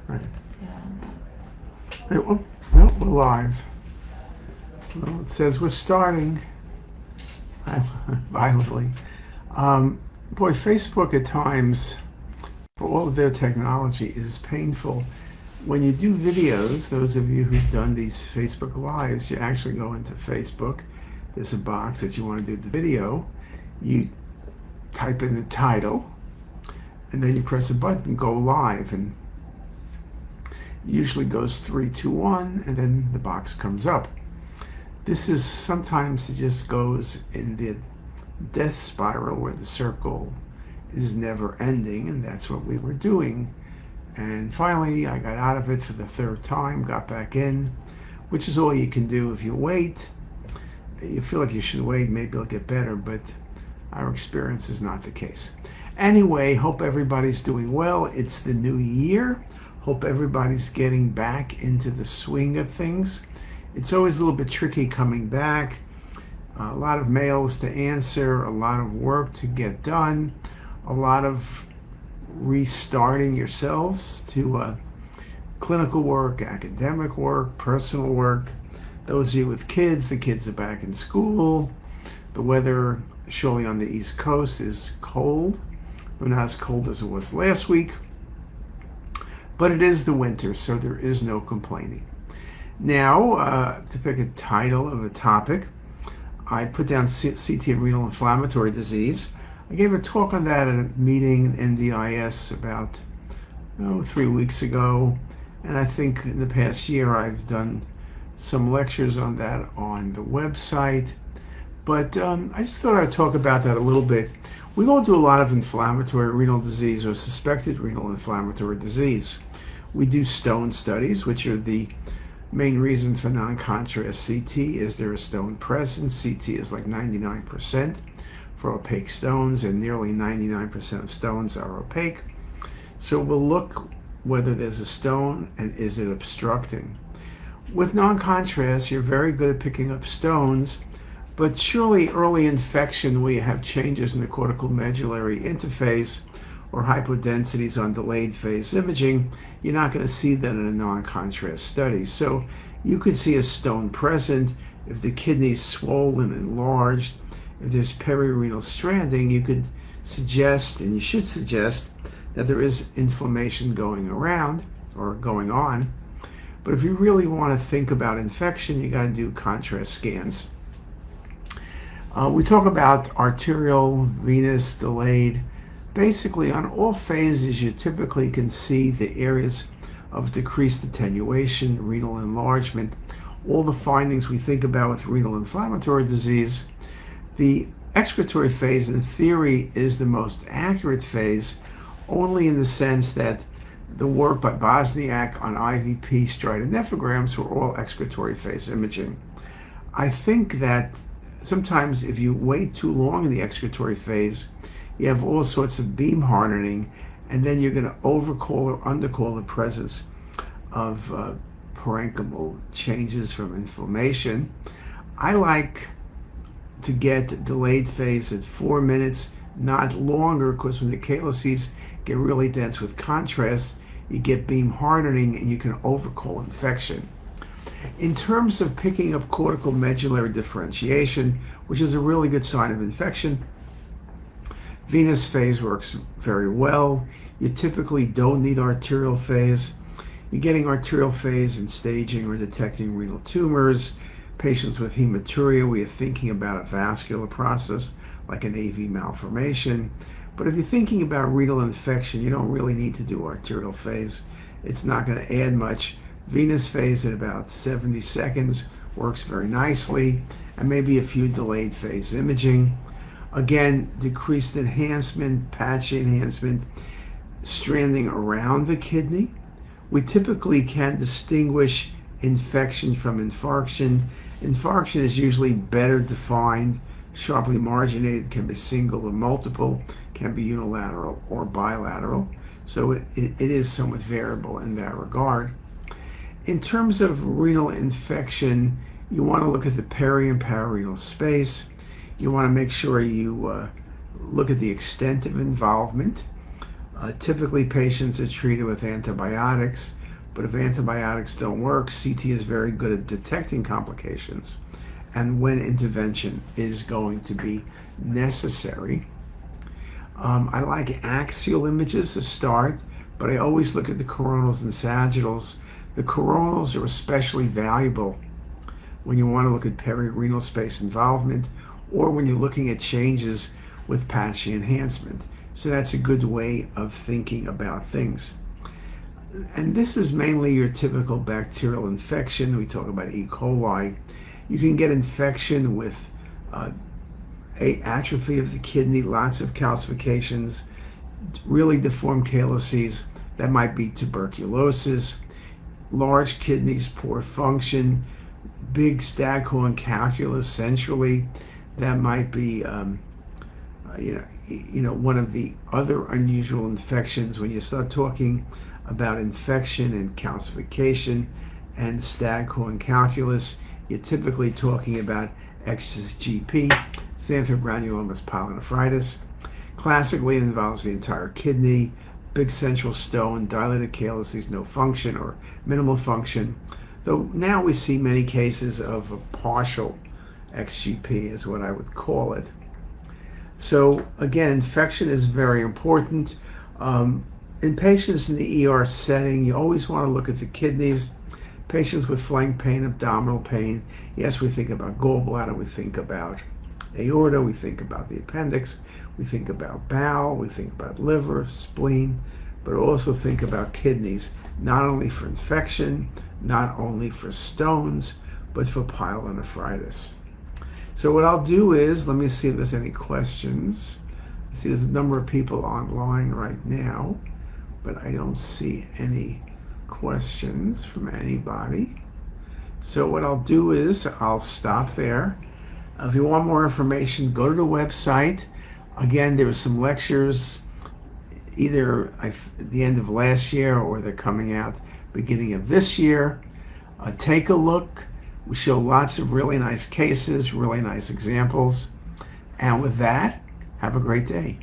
Right. Yeah. Hey, well, we're live. Well, it says we're starting violently. Boy, Facebook at times, for all of their technology, is painful. When you do videos, those of you who've done these Facebook Lives, you actually go into Facebook. There's a box that you want to do the video. You type in the title, and then you press a button, go live, and usually goes 3, 2, 1, and then the box comes up. This is sometimes it just goes in the death spiral where the circle is never ending, and that's what we were doing. And finally, I got out of it for the third time, got back in, which is all you can do. If you wait, you feel like you should wait, maybe it'll get better, but our experience is not the case. Anyway, hope everybody's doing well. It's the new year. Hope everybody's getting back into the swing of things. It's always a little bit tricky coming back. A lot of mails to answer, a lot of work to get done, a lot of restarting yourselves to clinical work, academic work, personal work. Those of you with kids, the kids are back in school. The weather, surely on the East Coast, is cold, but not as cold as it was last week. But it is the winter, so there is no complaining. Now, to pick a title of a topic, I put down CT renal inflammatory disease. I gave a talk on that at a meeting in NDIS about 3 weeks ago, and I think in the past year I've done some lectures on that on the website. But I just thought I'd talk about that a little bit. We don't do a lot of inflammatory renal disease or suspected renal inflammatory disease. We do stone studies, which are the main reason for non-contrast CT. Is there a stone present? CT is like 99% for opaque stones, and nearly 99% of stones are opaque. So we'll look whether there's a stone and is it obstructing. With non-contrast, you're very good at picking up stones, but surely early infection where you have changes in the cortical medullary interface or hypodensities on delayed phase imaging, you're not going to see that in a non-contrast study. So you could see a stone present if the kidney's swollen, enlarged. If there's perirenal stranding, you could suggest, and you should suggest, that there is inflammation going around or going on. But if you really want to think about infection, you got to do contrast scans. We talk about arterial, venous, delayed. Basically, on all phases, you typically can see the areas of decreased attenuation, renal enlargement, all the findings we think about with renal inflammatory disease. The excretory phase, in theory, is the most accurate phase, only in the sense that the work by Bosniak on IVP stridonephrograms were all excretory phase imaging. I think that sometimes if you wait too long in the excretory phase, you have all sorts of beam hardening, and then you're going to overcall or undercall the presence of parenchymal changes from inflammation. I like to get delayed phase at 4 minutes, not longer, because when the calyces get really dense with contrast, you get beam hardening and you can overcall infection. In terms of picking up cortical medullary differentiation, which is a really good sign of infection, venous phase works very well. You typically don't need arterial phase. You're getting arterial phase in staging or detecting renal tumors. Patients with hematuria, we are thinking about a vascular process like an AV malformation. But if you're thinking about renal infection, you don't really need to do arterial phase. It's not going to add much. Venous phase at about 70 seconds works very nicely, and maybe a few delayed phase imaging. Again, decreased enhancement, patchy enhancement, stranding around the kidney. We typically can distinguish infection from infarction. Infarction is usually better defined, sharply marginated, can be single or multiple, can be unilateral or bilateral. So it is somewhat variable in that regard. In terms of renal infection, you want to look at the peri and pararenal space. You want to make sure you look at the extent of involvement. Typically, patients are treated with antibiotics, but if antibiotics don't work, CT is very good at detecting complications and when intervention is going to be necessary. I like axial images to start, but I always look at the coronals and sagittals. The coronals are especially valuable when you want to look at perirenal space involvement or when you're looking at changes with patchy enhancement. So that's a good way of thinking about things. And this is mainly your typical bacterial infection. We talk about E. coli. You can get infection with atrophy of the kidney, lots of calcifications, really deformed calyces. That might be tuberculosis, large kidneys, poor function, big staghorn calculus centrally. That might be, one of the other unusual infections. When you start talking about infection and calcification and staghorn calculus, you're typically talking about XGP, xanthogranulomatosis pyelonephritis. Classically, it involves the entire kidney, big central stone, dilated calyces, no function or minimal function. Though now we see many cases of a partial XGP is what I would call it. So again, infection is very important. In patients in the ER setting, you always want to look at the kidneys. Patients with flank pain, abdominal pain, yes, we think about gallbladder, we think about aorta, we think about the appendix, we think about bowel, we think about liver, spleen, but also think about kidneys, not only for infection, not only for stones, but for pyelonephritis. So what I'll do is, let me see if there's any questions. I see there's a number of people online right now, but I don't see any questions from anybody. So what I'll do is I'll stop there. If you want more information, go to the website. Again, there were some lectures either at the end of last year or they're coming out beginning of this year. Take a look. We show lots of really nice cases, really nice examples. And with that, have a great day.